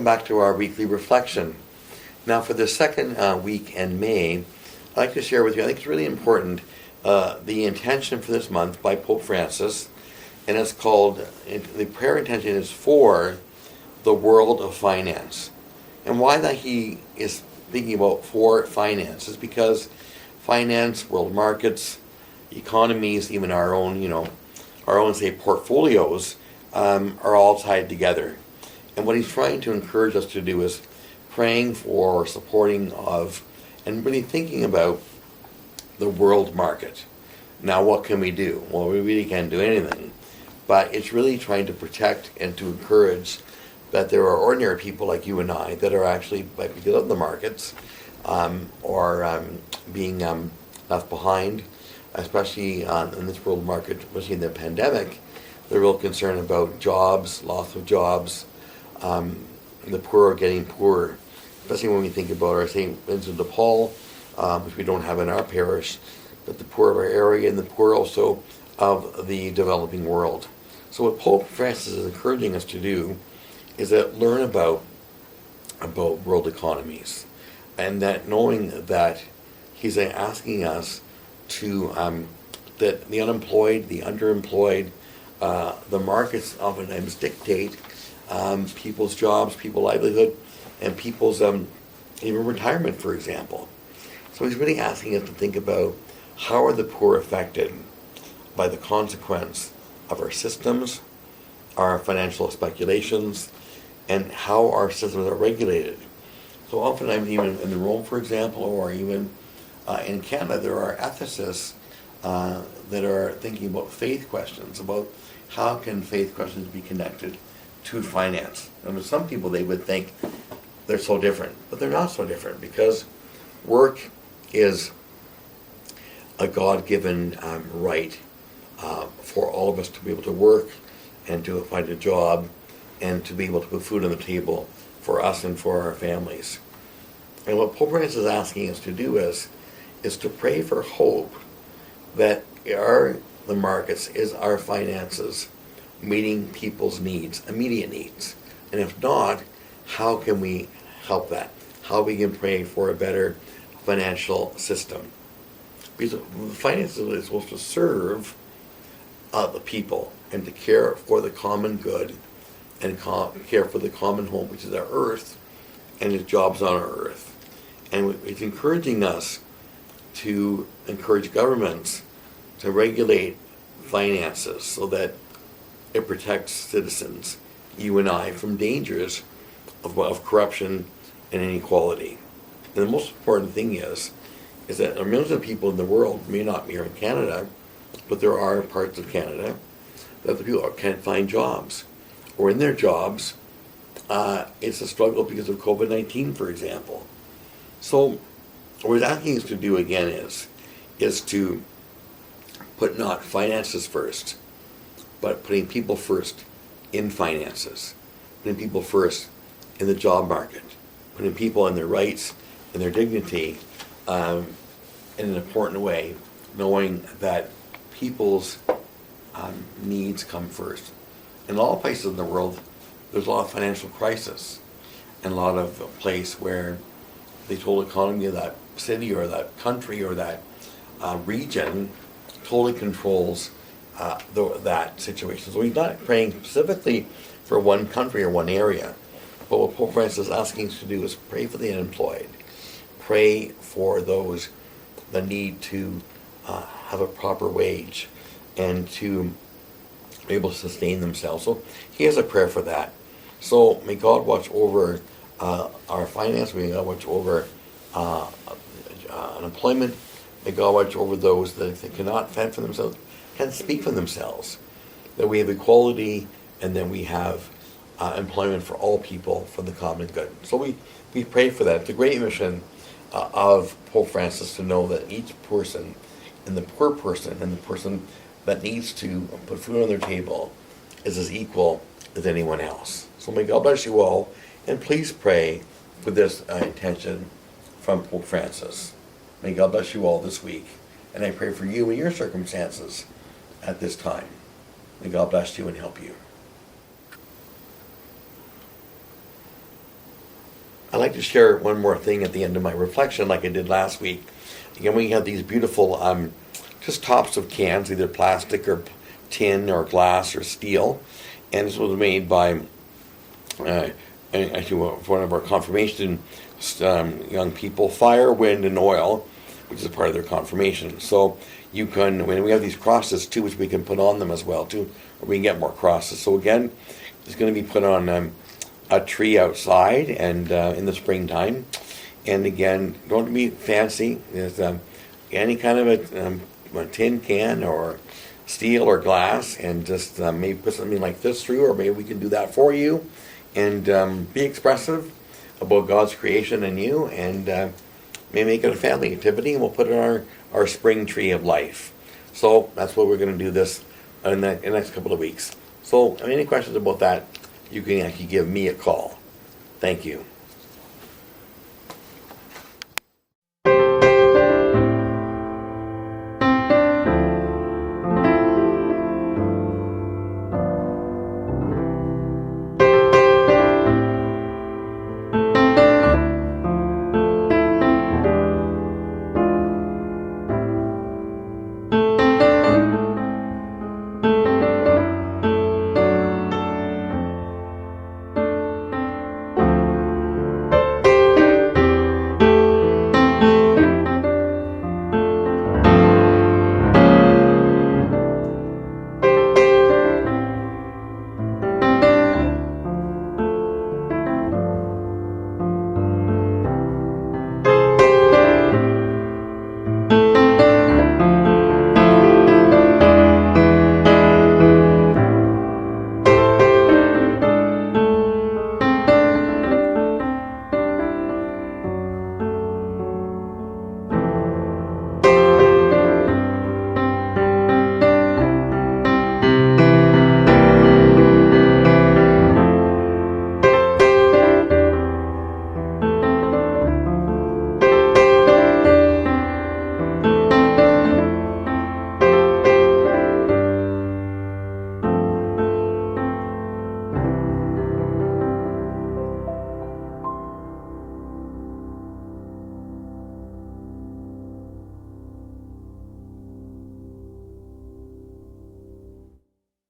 back to our weekly reflection. Now, for the second week in May, I'd like to share with you, I think it's really important, the intention for this month by Pope Francis, and it's called, the prayer intention is for the world of finance. And why that he is thinking about for finance is because finance, world markets, economies, even our own, say, portfolios, are all tied together. And what he's trying to encourage us to do is praying for, supporting of, and really thinking about the world market. Now, what can we do? Well, we really can't do anything. But it's really trying to protect and to encourage that there are ordinary people like you and I that are actually, because of the markets, or being left behind, especially in this world market, especially in the pandemic. The real concern about jobs, loss of jobs, the poor are getting poorer, especially when we think about our St. Vincent de Paul, which we don't have in our parish, but the poor of our area and the poor also of the developing world. So what Pope Francis is encouraging us to do is that learn about world economies, and that knowing that he's asking us to, that the unemployed, the underemployed, the markets oftentimes dictate people's jobs, people's livelihood, and people's even retirement, for example. So he's really asking us to think about how are the poor affected by the consequence of our systems, our financial speculations, and how our systems are regulated. So oftentimes, even in Rome, for example, or even in Canada, there are ethicists that are thinking about faith questions, about how can faith questions be connected to finance. And to some people, they would think they're so different, but they're not so different, because work is a God-given right for all of us to be able to work and to find a job and to be able to put food on the table for us and for our families. And what Pope Francis is asking us to do is to pray for hope that the markets is our finances meeting people's needs, immediate needs. And if not, how can we help that? How we can pray for a better financial system. Because finance is supposed to serve the people and to care for the common good and care for the common home, which is our earth, and his jobs on our earth. And it's encouraging us to encourage governments to regulate finances so that it protects citizens, you and I, from dangers of corruption and inequality. And the most important thing is that there are millions of people in the world, may not be here in Canada, but there are parts of Canada that the people can't find jobs. Or in their jobs, it's a struggle because of COVID-19, for example. So what we're asking us to do again is to put not finances first, but putting people first in finances, putting people first in the job market, putting people in their rights and their dignity in an important way, knowing that people's needs come first. In all places in the world, there's a lot of financial crisis, and a lot of place where the total economy of that city or that country or that region totally controls that situation. So he's not praying specifically for one country or one area, but what Pope Francis is asking us to do is pray for the unemployed, pray for those that need to have a proper wage and to be able to sustain themselves. So he has a prayer for that. So may God watch over our finance, may God watch over unemployment, may God watch over those that if they cannot fend for themselves, can speak for themselves, that we have equality and then we have employment for all people for the common good. So we pray for that. It's a great mission of Pope Francis to know that each person, and the poor person and the person that needs to put food on their table, is as equal as anyone else. So may God bless you all, and please pray for this intention from Pope Francis. May God bless you all this week, and I pray for you and your circumstances at this time. May God bless you and help you. I'd like to share one more thing at the end of my reflection, like I did last week. Again, we have these beautiful just tops of cans, either plastic or tin or glass or steel. And this was made by actually one of our confirmation young people, Fire, Wind, and Oil, which is a part of their confirmation. So you can, when we have these crosses too, which we can put on them as well too, or we can get more crosses. So again, it's going to be put on a tree outside and in the springtime. And again, don't be fancy. There's any kind of a tin can or steel or glass, and just maybe put something like this through, or maybe we can do that for you, and be expressive about God's creation in you, and maybe make it a family activity, and we'll put it on our spring tree of life. So that's what we're going to do this in the next couple of weeks. So any questions about that, you can actually give me a call. Thank you.